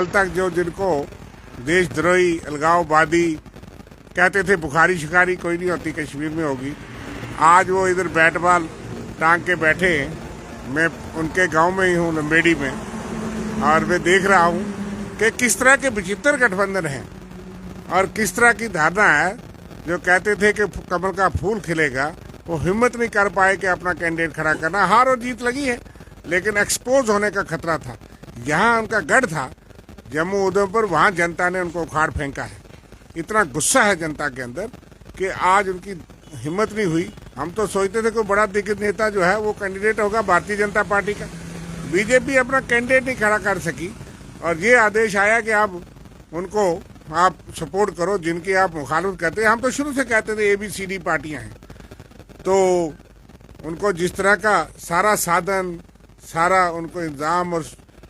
साल तक जो जिनको देशद्रोही अलगाववादी कहते थे, बुखारी शिकारी कोई नहीं होती, कश्मीर में होगी, आज वो इधर बैट बॉल टांग के बैठे हैं। मैं उनके गांव में ही हूँ, लंबेड़ी में, और मैं देख रहा हूँ कि किस तरह के विचित्र गठबंधन हैं और किस तरह की धारणा है। जो कहते थे कि कमल का फूल खिलेगा, वो हिम्मत नहीं कर पाए कि अपना कैंडिडेट खड़ा करना। हार और जीत लगी है, लेकिन एक्सपोज होने का खतरा था। यहाँ उनका गढ़ था जम्मू उधमपुर, वहाँ जनता ने उनको उखाड़ फेंका है। इतना गुस्सा है जनता के अंदर कि आज उनकी हिम्मत नहीं हुई। हम तो सोचते थे कोई बड़ा दिग्गज नेता जो है वो कैंडिडेट होगा भारतीय जनता पार्टी का। बीजेपी अपना कैंडिडेट नहीं खड़ा कर सकी और ये आदेश आया कि आप उनको आप सपोर्ट करो जिनकी आप मुखालफत करते हैं। हम तो शुरू से कहते थे ABCD पार्टियां हैं, तो उनको जिस तरह का सारा साधन, सारा उनको इंतजाम और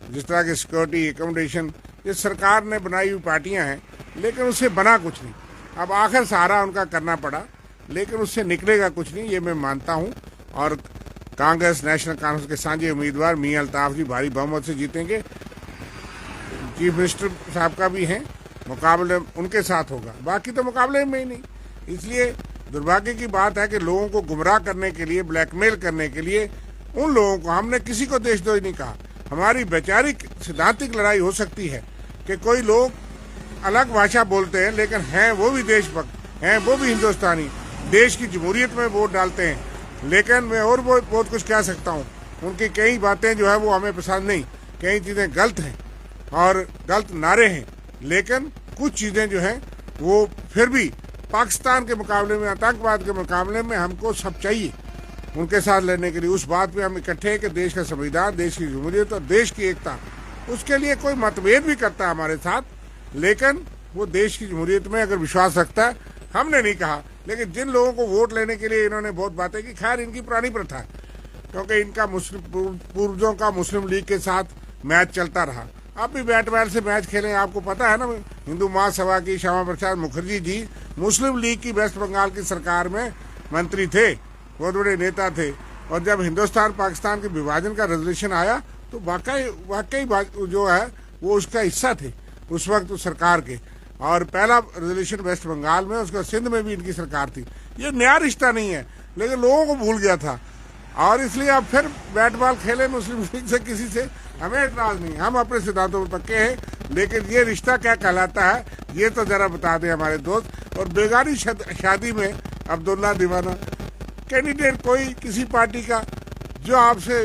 जिस तरह की सिक्योरिटी, एकोमोडेशन, ये सरकार ने बनाई हुई पार्टियां हैं, लेकिन उससे बना कुछ नहीं। अब आखिर सहारा उनका करना पड़ा, लेकिन उससे निकलेगा कुछ नहीं, ये मैं मानता हूं। और कांग्रेस, नेशनल कांग्रेस के साझे उम्मीदवार मियां अल्ताफ जी भारी बहुमत से जीतेंगे। चीफ मिनिस्टर साहब का भी है, मुकाबले उनके साथ होगा, बाकी तो मुकाबले में ही नहीं। इसलिए दुर्भाग्य की बात है कि लोगों को गुमराह करने के लिए, ब्लैकमेल करने के लिए उन लोगों को, हमने किसी को देशद्रोही नहीं कहा। हमारी वैचारिक सिद्धांतिक लड़ाई हो सकती है कि कोई लोग अलग भाषा बोलते हैं लेकिन हैं वो भी देशभक्त हैं, वो भी हिंदुस्तानी, देश की जमहूरियत में वोट डालते हैं। लेकिन मैं और बहुत कुछ कह सकता हूँ, उनकी कई बातें जो है वो हमें पसंद नहीं, कई चीज़ें गलत हैं और गलत नारे हैं, लेकिन कुछ चीज़ें जो हैं वो फिर भी पाकिस्तान के मुकाबले में, आतंकवाद के मुकाबले में हमको सब चाहिए उनके साथ लड़ने के लिए। उस बात पे हम इकट्ठे हैं कि देश का संविधान, देश की जमहूरियत और देश की एकता, उसके लिए कोई मतभेद भी करता है हमारे साथ, लेकिन वो देश की जमहूरियत में अगर विश्वास रखता है। हमने नहीं कहा, लेकिन जिन लोगों को वोट लेने के लिए इन्होंने बहुत बातें की, खैर इनकी पुरानी प्रथा है, क्योंकि इनका पूर्वजों का मुस्लिम लीग के साथ मैच चलता रहा। अब भी बैट बॉल से मैच खेलें, आपको पता है ना, हिंदू महासभा की श्यामा प्रसाद मुखर्जी जी मुस्लिम लीग की वेस्ट बंगाल की सरकार में मंत्री थे, बहुत बड़े नेता थे। और जब हिंदुस्तान पाकिस्तान के विभाजन का रेजोल्यूशन आया तो वाकई जो है वो उसका हिस्सा थे उस वक्त उस सरकार के। और पहला रेजोल्यूशन वेस्ट बंगाल में, उसका सिंध में भी इनकी सरकार थी। ये नया रिश्ता नहीं है, लेकिन लोगों को भूल गया था, और इसलिए अब फिर बैट बॉल खेले मुस्लिम लीग से, किसी से हमें एतराज नहीं, हम अपने सिद्धांतों पर पक्के हैं। लेकिन ये रिश्ता क्या कहलाता है ये तो जरा बता दें हमारे दोस्त। और बेगानी शादी में अब्दुल्ला दीवाना कैंडिडेट कोई किसी पार्टी का जो आपसे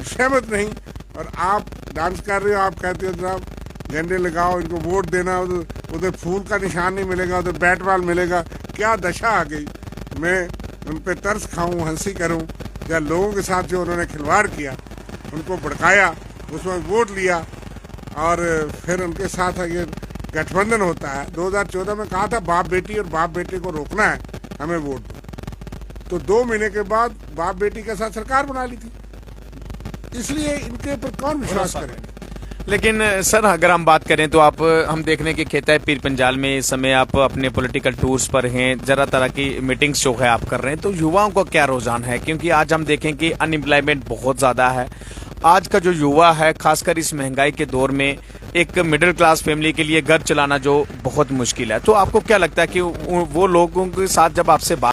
सहमत नहीं, और आप डांस कर रहे हो, आप कहते हो जनाब झंडे लगाओ, इनको वोट देना, उधर फूल का निशान नहीं मिलेगा, उधर बैट बॉल मिलेगा। क्या दशा आ गई। मैं उन पर तरस खाऊं, हंसी करूं, या लोगों के साथ जो उन्होंने खिलवाड़ किया, उनको भड़काया, उसमें वोट लिया, और फिर उनके साथ ये गठबंधन होता है। 2014 में कहा था बाप बेटी, और बाप बेटे को रोकना है, हमें वोट दो, तो 2 महीने के बाद बाप बेटी के साथ सरकार बना ली थी। इसलिए इनके ऊपर कौन विश्वास करे। लेकिन सर, अगर हम बात करें तो हम देख रहे हैं कि खेता पीर पंजाल में इस समय आप अपने पॉलिटिकल टूर्स पर हैं, जरा तरह की मीटिंग्स जो है आप कर रहे हैं, तो युवाओं का क्या रुझान है? क्योंकि आज हम देखें कि अनएम्प्लॉयमेंट बहुत ज़्यादा है। आज का जो युवा है, खासकर इस महंगाई के दौर में, एक मिडिल क्लास फैमिली के लिए घर चलाना जो बहुत मुश्किल है, तो आपको क्या लगता है कि वो लोगों के साथ जब आपसे बात